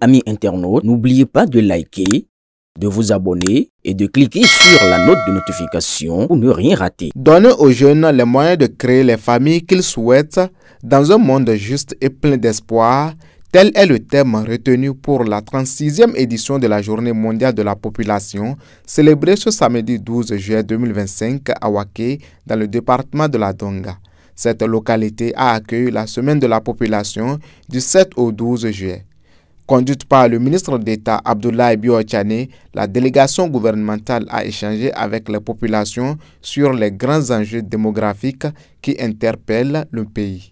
amis internautes, n'oubliez pas de liker, de vous abonner et de cliquer sur la note de notification pour ne rien rater. Donner aux jeunes les moyens de créer les familles qu'ils souhaitent dans un monde juste et plein d'espoir, tel est le thème retenu pour la 36e édition de la Journée mondiale de la population, célébrée ce samedi 12 juillet 2025 à Waké, dans le département de la Donga. Cette localité a accueilli la Semaine de la population du 7 au 12 juillet. Conduite par le ministre d'État Abdoulaye Bio-Tchane, la délégation gouvernementale a échangé avec les populations sur les grands enjeux démographiques qui interpellent le pays.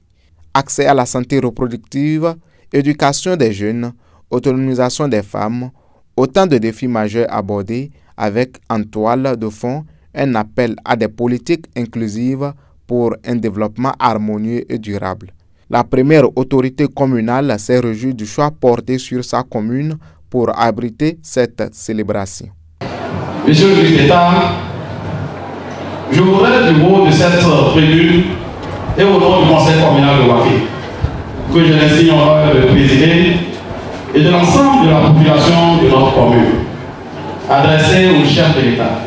Accès à la santé reproductive, éducation des jeunes, autonomisation des femmes, autant de défis majeurs abordés avec en toile de fond un appel à des politiques inclusives pour un développement harmonieux et durable. La première autorité communale s'est réjouie du choix porté sur sa commune pour abriter cette célébration. Monsieur le ministre d'État, je voudrais du haut de cette tribune et au nom du conseil communal de Waké, que je l'insigne de présider, et de l'ensemble de la population de notre commune, adresser au chef de l'État,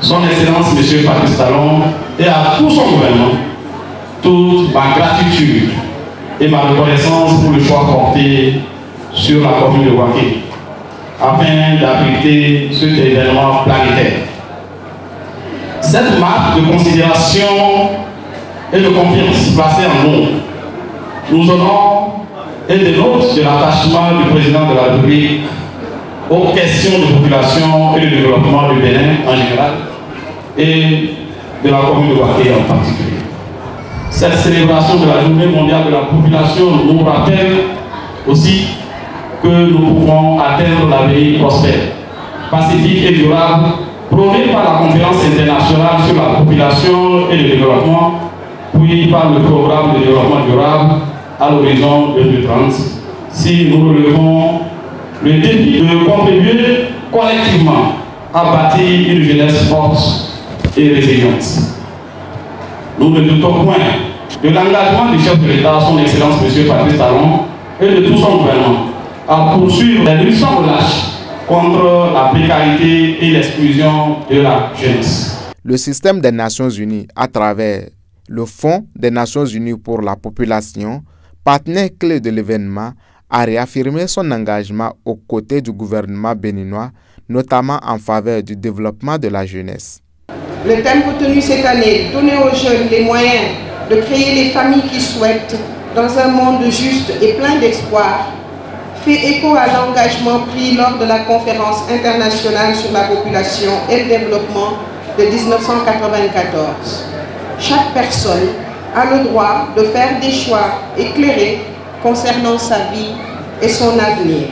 son Excellence M. Patrice Talon, et à tout son gouvernement, toute ma gratitude et ma reconnaissance pour le choix porté sur la commune de Waké, afin d'abriter cet événement planétaire. Cette marque de considération et de confiance placée en nous, nous honorons et dénote de l'attachement du président de la République aux questions de population et de développement du Bénin en général et de la commune de Waké en particulier. Cette célébration de la Journée mondiale de la population nous rappelle aussi que nous pouvons atteindre l'avenir prospère, pacifique et durable, prôné par la conférence internationale sur la population et le développement, puis par le programme de développement durable à l'horizon 2030, si nous relevons le défi de contribuer collectivement à bâtir une jeunesse forte et résiliente. Nous ne doutons point de l'engagement du chef de l'État, son Excellence M. Patrice Talon, et de tout son gouvernement à poursuivre les luttes sans relâche contre la précarité et l'exclusion de la jeunesse. Le système des Nations Unies, à travers le Fonds des Nations Unies pour la population, partenaire clé de l'événement, a réaffirmé son engagement aux côtés du gouvernement béninois, notamment en faveur du développement de la jeunesse. Le thème retenu cette année, donner aux jeunes les moyens de créer les familles qu'ils souhaitent dans un monde juste et plein d'espoir, fait écho à l'engagement pris lors de la conférence internationale sur la population et le développement de 1994. Chaque personne a le droit de faire des choix éclairés concernant sa vie et son avenir.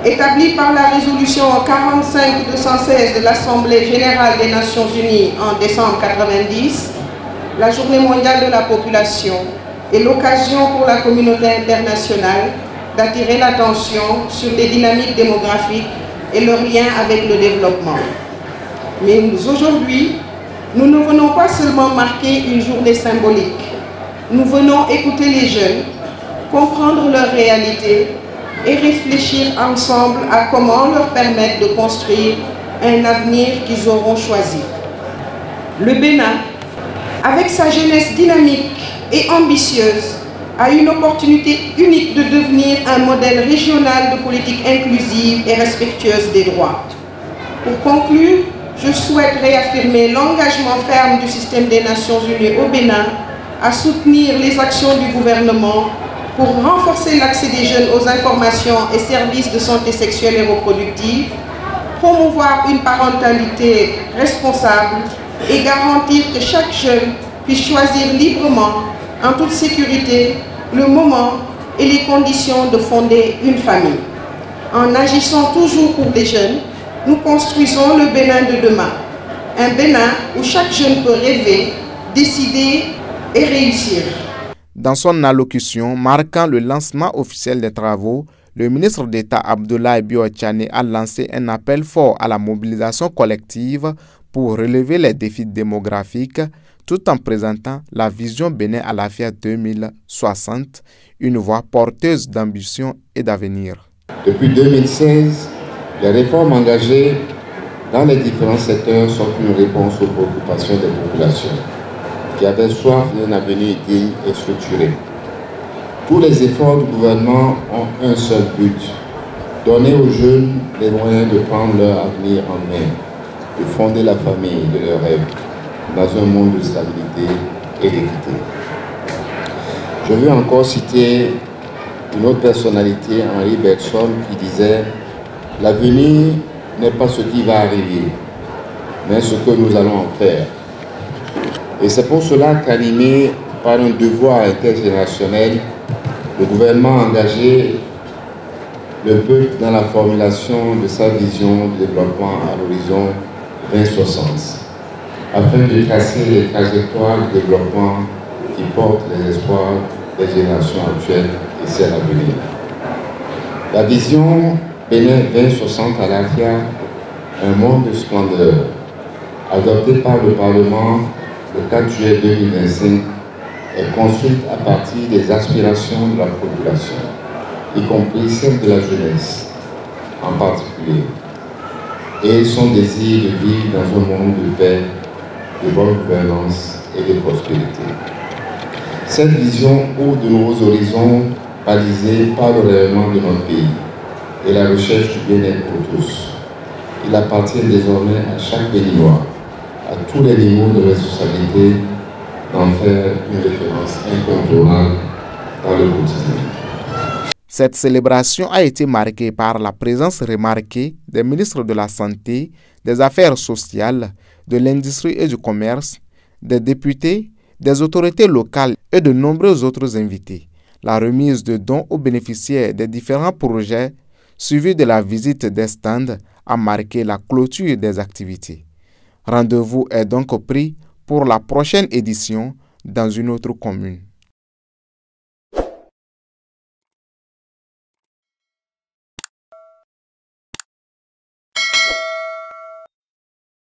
Établie par la résolution 45-216 de l'Assemblée générale des Nations Unies en décembre 1990, la Journée mondiale de la population est l'occasion pour la communauté internationale d'attirer l'attention sur les dynamiques démographiques et leur lien avec le développement. Mais aujourd'hui, nous ne venons pas seulement marquer une journée symbolique. Nous venons écouter les jeunes, comprendre leur réalité et réfléchir ensemble à comment leur permettre de construire un avenir qu'ils auront choisi. Le Bénin, avec sa jeunesse dynamique et ambitieuse, a une opportunité unique de devenir un modèle régional de politique inclusive et respectueuse des droits. Pour conclure, je souhaite réaffirmer l'engagement ferme du système des Nations Unies au Bénin à soutenir les actions du gouvernement pour renforcer l'accès des jeunes aux informations et services de santé sexuelle et reproductive, promouvoir une parentalité responsable et garantir que chaque jeune puisse choisir librement, en toute sécurité, le moment et les conditions de fonder une famille. En agissant toujours pour les jeunes, nous construisons le Bénin de demain. Un Bénin où chaque jeune peut rêver, décider et réussir. Dans son allocution marquant le lancement officiel des travaux, le ministre d'État Abdoulaye Bio-Tchane a lancé un appel fort à la mobilisation collective pour relever les défis démographiques, tout en présentant la vision Bénin à la FIA 2060, une voie porteuse d'ambition et d'avenir. Depuis 2016, les réformes engagées dans les différents secteurs sont une réponse aux préoccupations des populations qui avaient soif d'un avenir digne et structuré. Tous les efforts du gouvernement ont un seul but: donner aux jeunes les moyens de prendre leur avenir en main, de fonder la famille de leurs rêves dans un monde de stabilité et d'équité. Je veux encore citer une autre personnalité, Henri Bergson, qui disait « L'avenir n'est pas ce qui va arriver, mais ce que nous allons en faire ». Et c'est pour cela qu'animé par un devoir intergénérationnel, le gouvernement a engagé le peuple dans la formulation de sa vision de développement à l'horizon 2060, afin de tracer les trajectoires de développement qui portent les espoirs des générations actuelles et celles à venir. La vision Bénin 2060 à l'AFIA, un monde de splendeur, adoptée par le Parlement le 4 juillet 2025, est construite à partir des aspirations de la population, y compris celle de la jeunesse en particulier, et son désir de vivre dans un monde de paix, de bonne gouvernance et de prospérité. Cette vision ouvre de nouveaux horizons balisés par le rayonnement de notre pays et la recherche du bien-être pour tous. Il appartient désormais à chaque Béninois, à tous les niveaux de responsabilité, d'en faire une référence incontournable dans le quotidien. Cette célébration a été marquée par la présence remarquée des ministres de la Santé, des Affaires sociales, de l'Industrie et du Commerce, des députés, des autorités locales et de nombreux autres invités. La remise de dons aux bénéficiaires des différents projets, suivie de la visite des stands, a marqué la clôture des activités. Rendez-vous est donc pris pour la prochaine édition dans une autre commune.